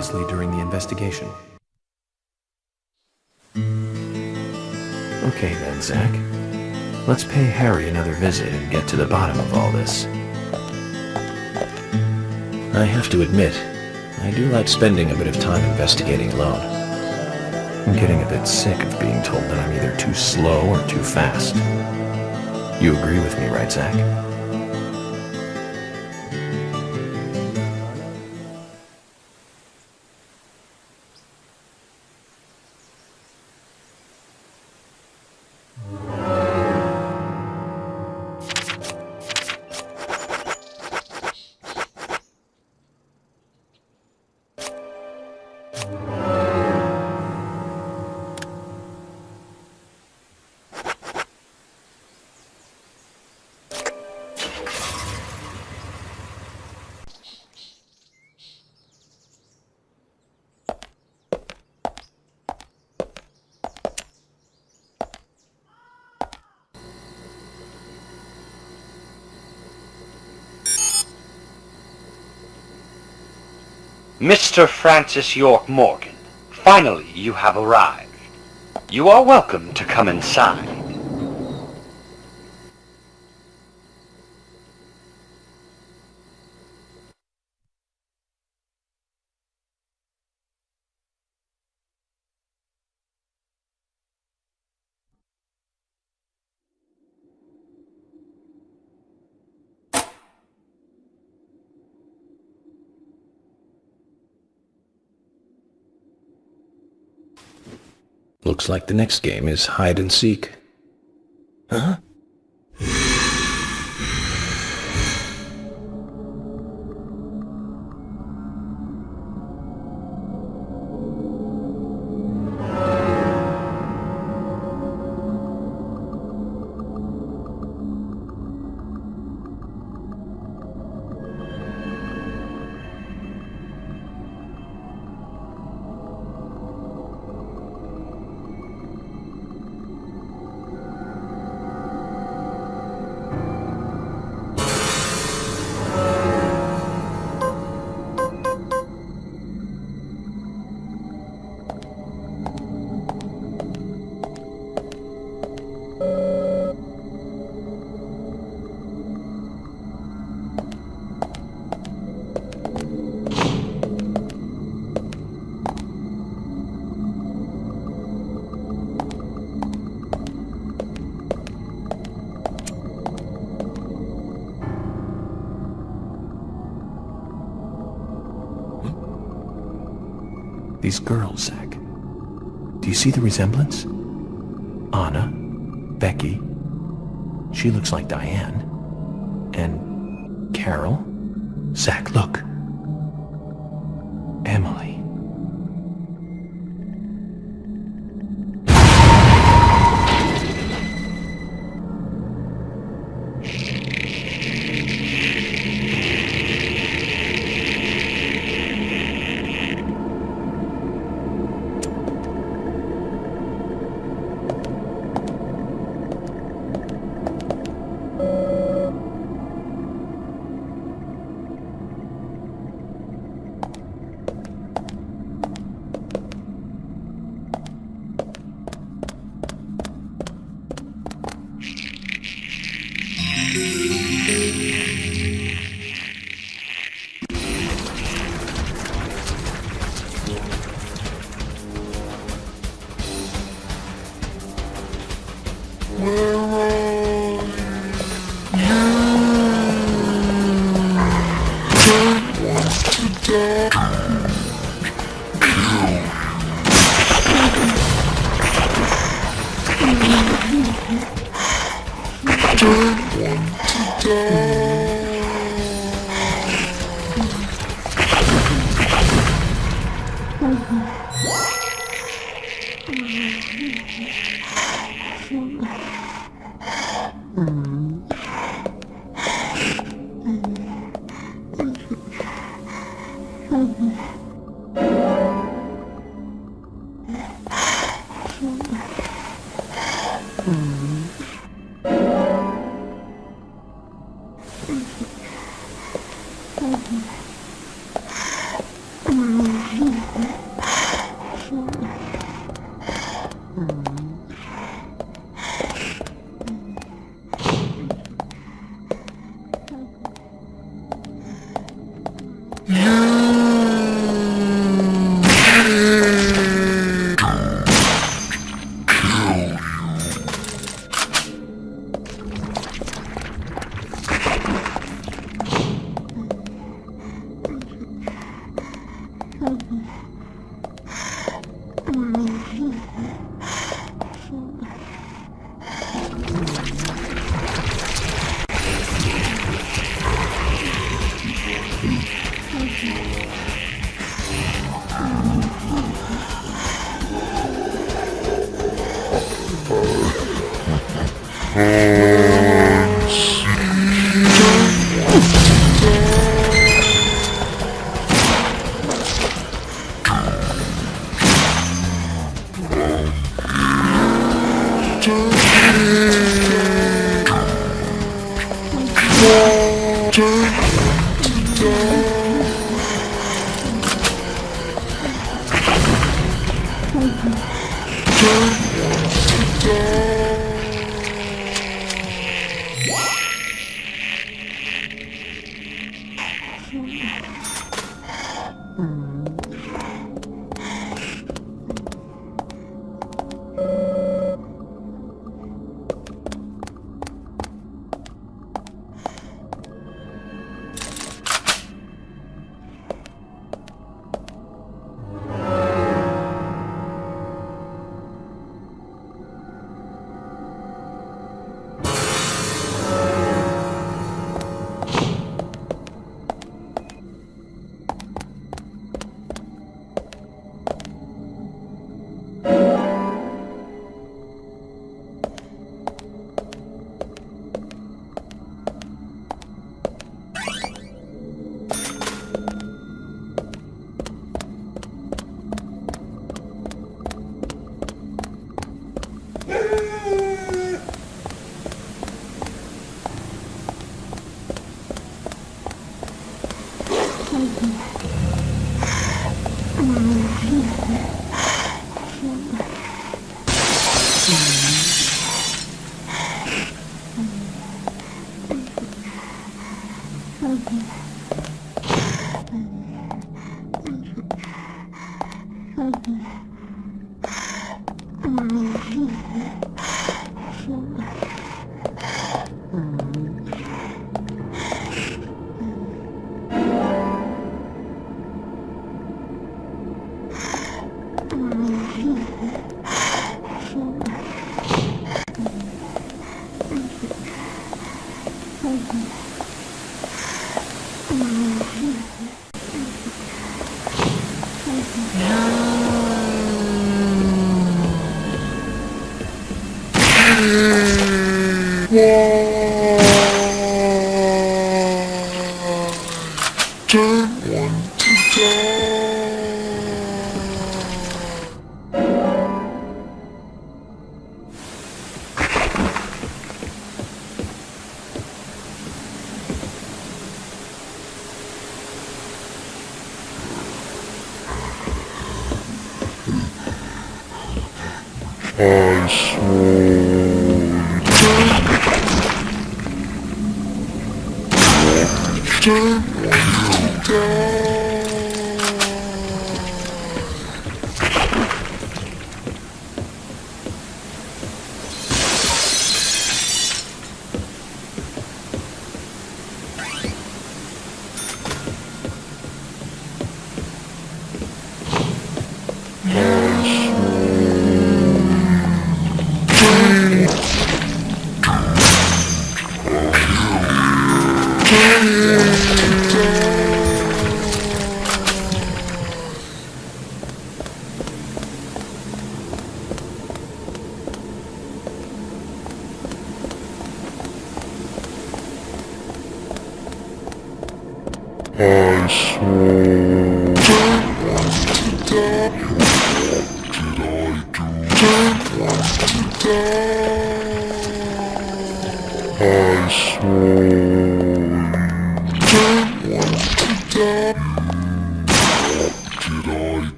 previously during the investigation. Okay then, Zach. Let's pay Harry another visit and get to the bottom of all this. I have to admit, I do like spending a bit of time investigating alone. I'm getting a bit sick of being told that I'm either too slow or too fast. You agree with me, right, Zach? Mr. Francis York Morgan, finally you have arrived. You are welcome to come inside. Looks like the next game is hide and seek. Huh? These girls, Zach. Do you see the resemblance? Anna, Becky, she looks like Diane, and Carol. Zach, look. Emily.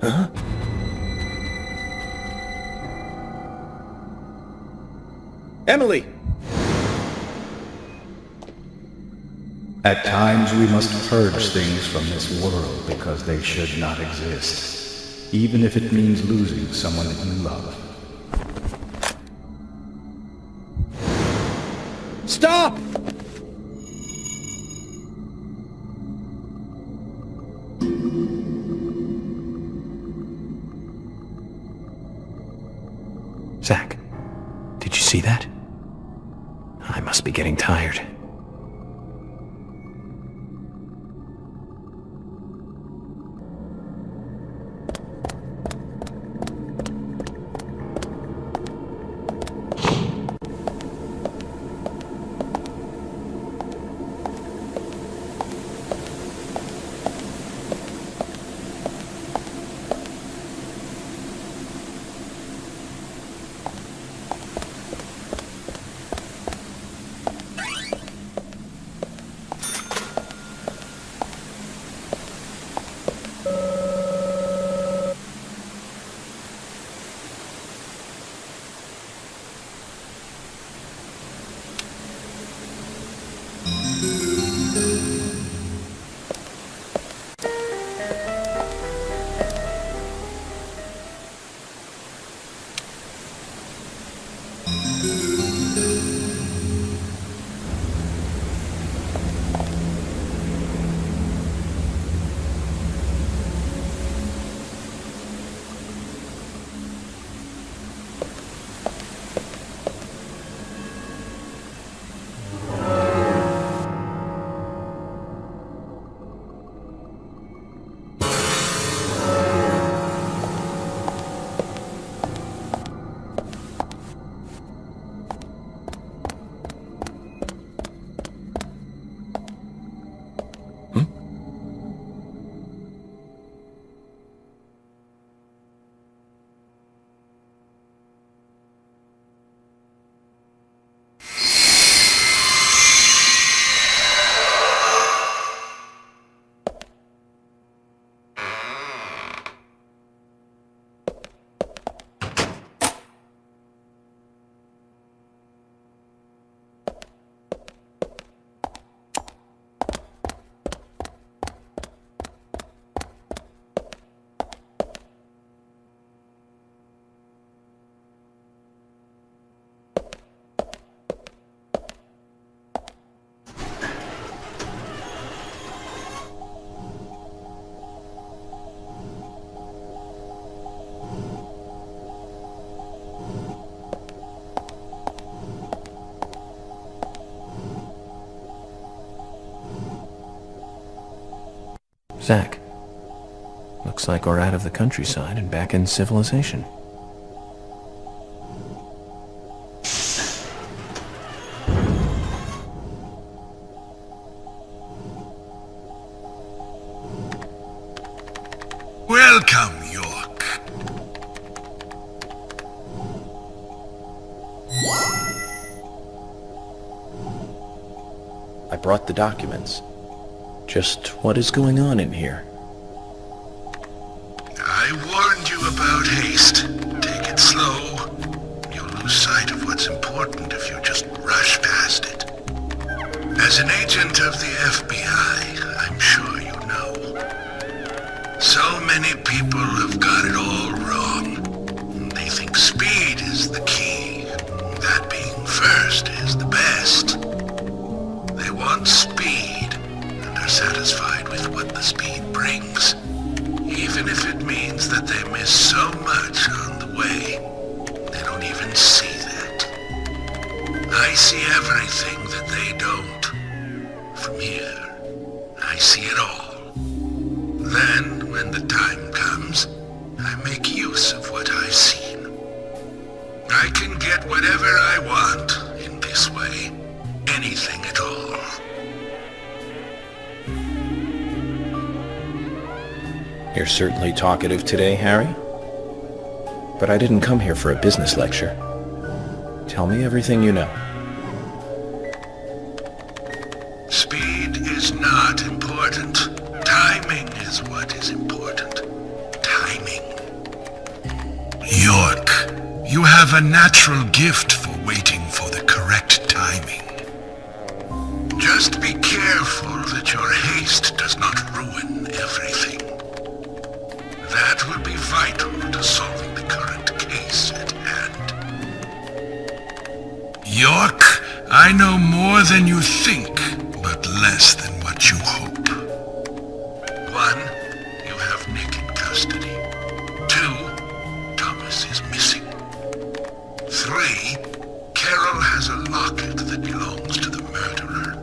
Huh? Emily! At times we must purge things from this world because they should not exist, even if it means losing someone that you love. Stop! Zach, did you see that? I must be getting tired. Zach, looks like we're out of the countryside and back in civilization. Welcome, York. I brought the documents. Just what is going on in here? I warned you about haste. Take it slow. You'll lose sight of what's important if you just rush past it. As an agent of the FBI, I'm sure you know. So many people have got it all wrong. They think speed is the key. That being first is the best. They want speed. Satisfied with what the speed brings, even if it means that they miss so much on the way. They don't even see that. I see everything that they don't. From here, I see it all. Then, when the time comes, I make use of what I've seen. I can get whatever I want in this way. Anything at all. You're certainly talkative today, Harry. But I didn't come here for a business lecture. Tell me everything you know. Speed is not important. Timing is what is important. Timing. York, you have a natural gift for waiting for the correct timing. Just be careful that your haste does not ruin everything. That will be vital to solving the current case at hand. York, I know more than you think, but less than what you hope. 1, you have Nick in custody. 2, Thomas is missing. 3, Carol has a locket that belongs to the murderer.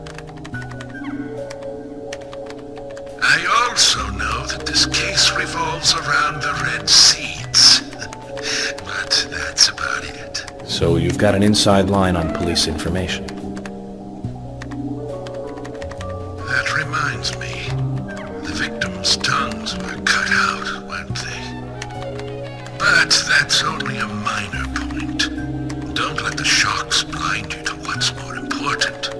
I also know that this case revolves around the red seeds. But that's about it. So you've got an inside line on police information. That reminds me. The victims' tongues were cut out, weren't they? But that's only a minor point. Don't let the shocks blind you to what's more important.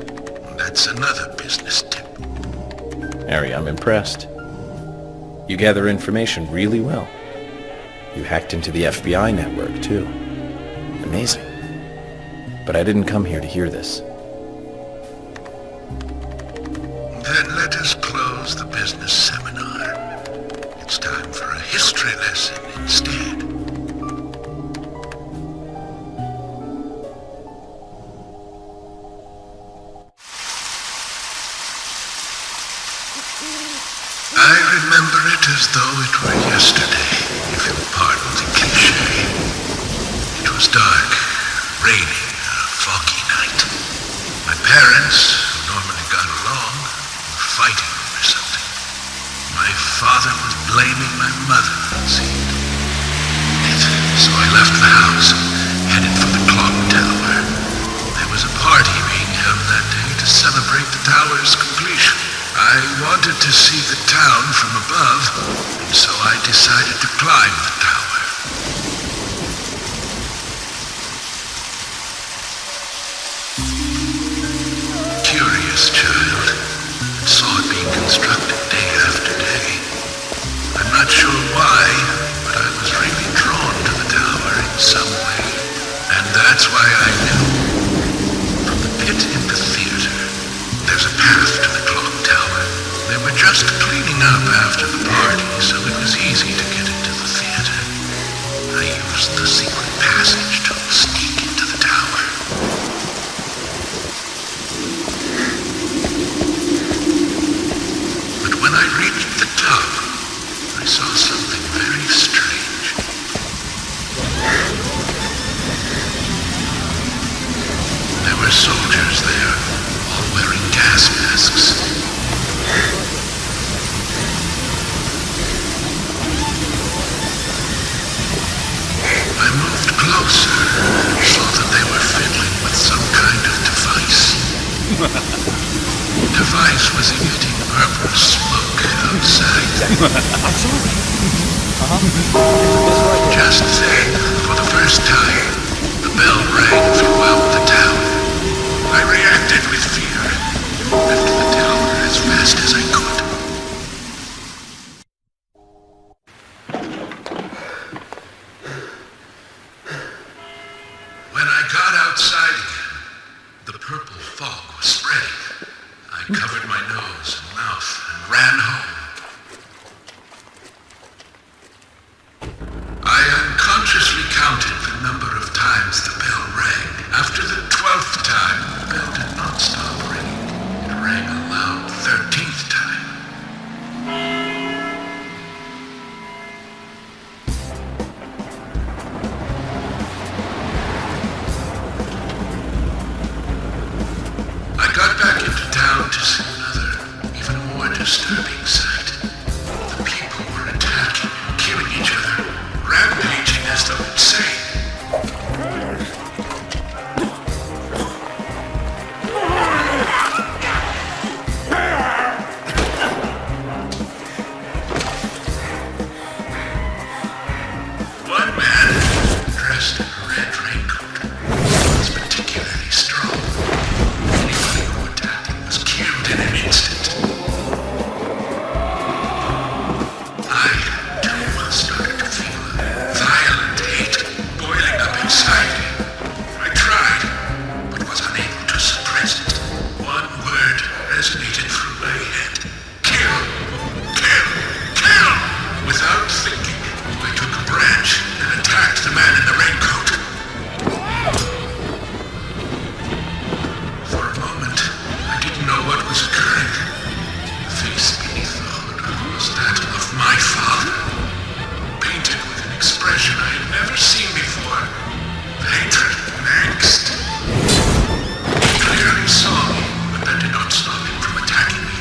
That's another business tip. Harry, I'm impressed. You gather information really well. You hacked into the FBI network, too. Amazing. But I didn't come here to hear this. Then let us close the business seminar. It's time for a history lesson instead. remember it as though it were yesterday, if you'll pardon the cliché. It was dark, raining, a foggy night. My parents, who normally got along, were fighting over something. My father was blaming my mother, it seemed. So I left the house and headed for the clock tower. There was a party being held that day to celebrate the tower's completion. I wanted to see the town from above, and so I decided to climb the tower. Curious child, and saw it being constructed day after day. I'm not sure why, but I was really drawn to the tower in some way, and that's why I knew. From the pit in the theater, there's a path to the clock tower. They were just cleaning up after the party, so it was easy to get into the theater. I used the secret passage to sneak into the tower. But when I reached the top, I saw something very strange. There were soldiers there, all wearing gas masks. I moved closer and saw that they were fiddling with some kind of device. The device was emitting purple smoke outside. Just then, for the first time, the bell rang throughout the town. I reacted with fear and left the tower as fast as I could. When I got outside again, the purple fog was spreading. I covered my nose and mouth and ran home. I unconsciously counted the number of times the bell rang. After the 12th time, the bell did not stop ringing. It rang a loud 13th time. I got back into town to see another, even more disturbing sight. The people were attacking and killing each other, rampaging as though insane. One man, dressed in a red raincoat, was particularly strong. Anybody who attacked him was killed in an instant. I, too, started to feel a violent hate boiling up inside me. I tried, but was unable to suppress it. One word resonated through my head. Kill! Kill! Kill! Without thinking, I took a branch and attacked the man in the raincoat. For a moment, I didn't know what was occurring. The face beneath the hood was that of my father, painted with an expression I had never seen before. Hatred and angst. He clearly saw me, but that did not stop him from attacking me.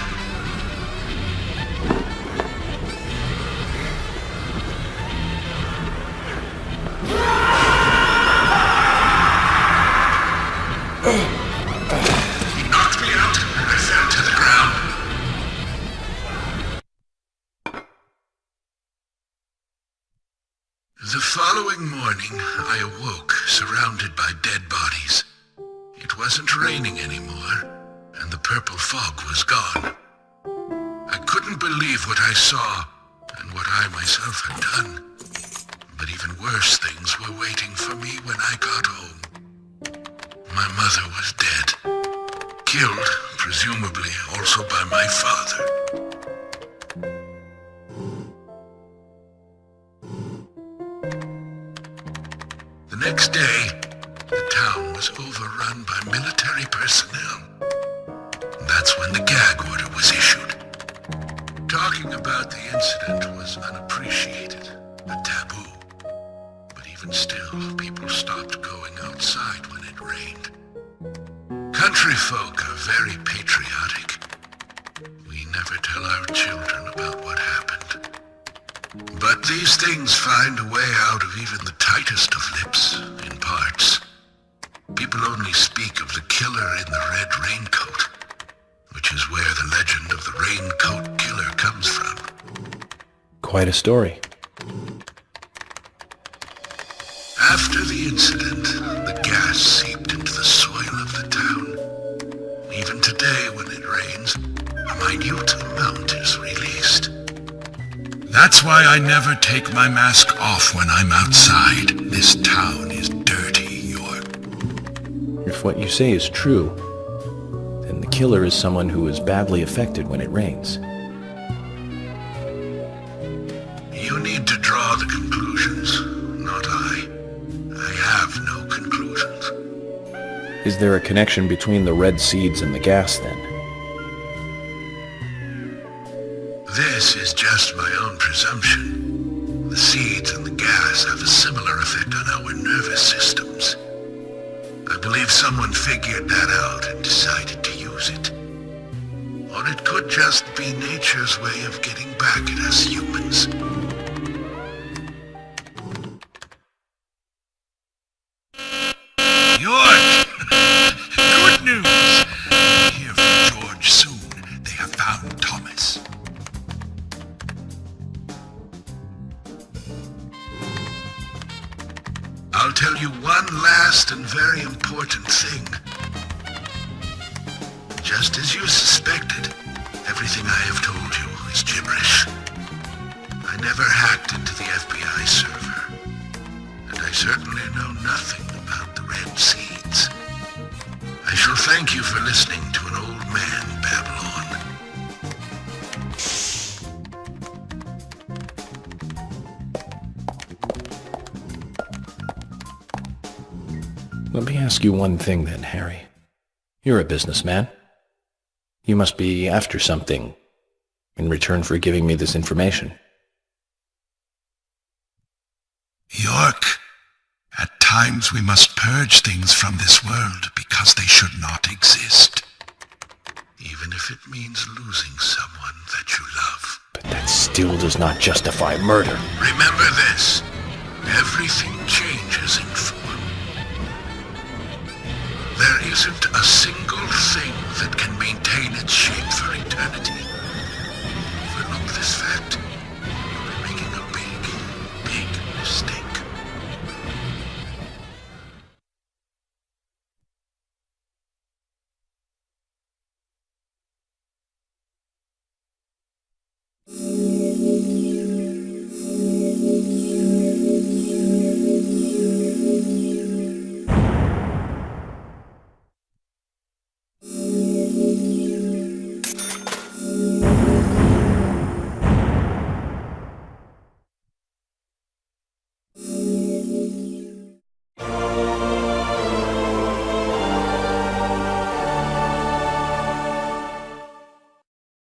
He knocked me out and I fell to the ground. The following morning, I awoke surrounded by dead bodies. It wasn't raining anymore, and the purple fog was gone. I couldn't believe what I saw and what I myself had done. But even worse things were waiting for me when I got home. My mother was dead, killed, presumably also by my father. The next day, the town was overrun by military personnel. That's when the gag order was issued. Talk talking about the incident was unappreciated, a taboo. But even still, people stopped going outside when it rained. Country folk are very patriotic. We never tell our children about what happened. But these things find a way out of even the tightest of lips, in parts. People only speak of the killer in the red raincoat, which is where the legend of the raincoat killer comes from. Quite a story. After the incident, the gas seeped into the soil of the town. Even today, when it rains, a minute amount is released. That's why I never take my mask off when I'm outside. This town is dirty, York. If what you say is true, then the killer is someone who is badly affected when it rains. You need to draw the conclusions, not I. I have no conclusions. Is there a connection between the red seeds and the gas, then? This is just my own presumption. The seeds and the gas have a similar effect on our nervous systems. I believe someone figured that out and decided to use it. Or it could just be nature's way of getting back at us humans. York! Good news! Hear from George soon. They have found Thomas. I'll tell you one last and very important thing. Just as you suspected, everything I have told you is gibberish. I never hacked into the FBI server, and I certainly know nothing about the red seeds. I shall thank you for listening to an old man babble on. Let me ask you one thing then, Harry. You're a businessman. You must be after something in return for giving me this information. York, at times we must purge things from this world because they should not exist. Even if it means losing someone that you love. But that still does not justify murder. Remember this. Everything changes in form. There isn't a single thing that can maintain its shape for eternity. Overlook this fact. You're making a big, big mistake.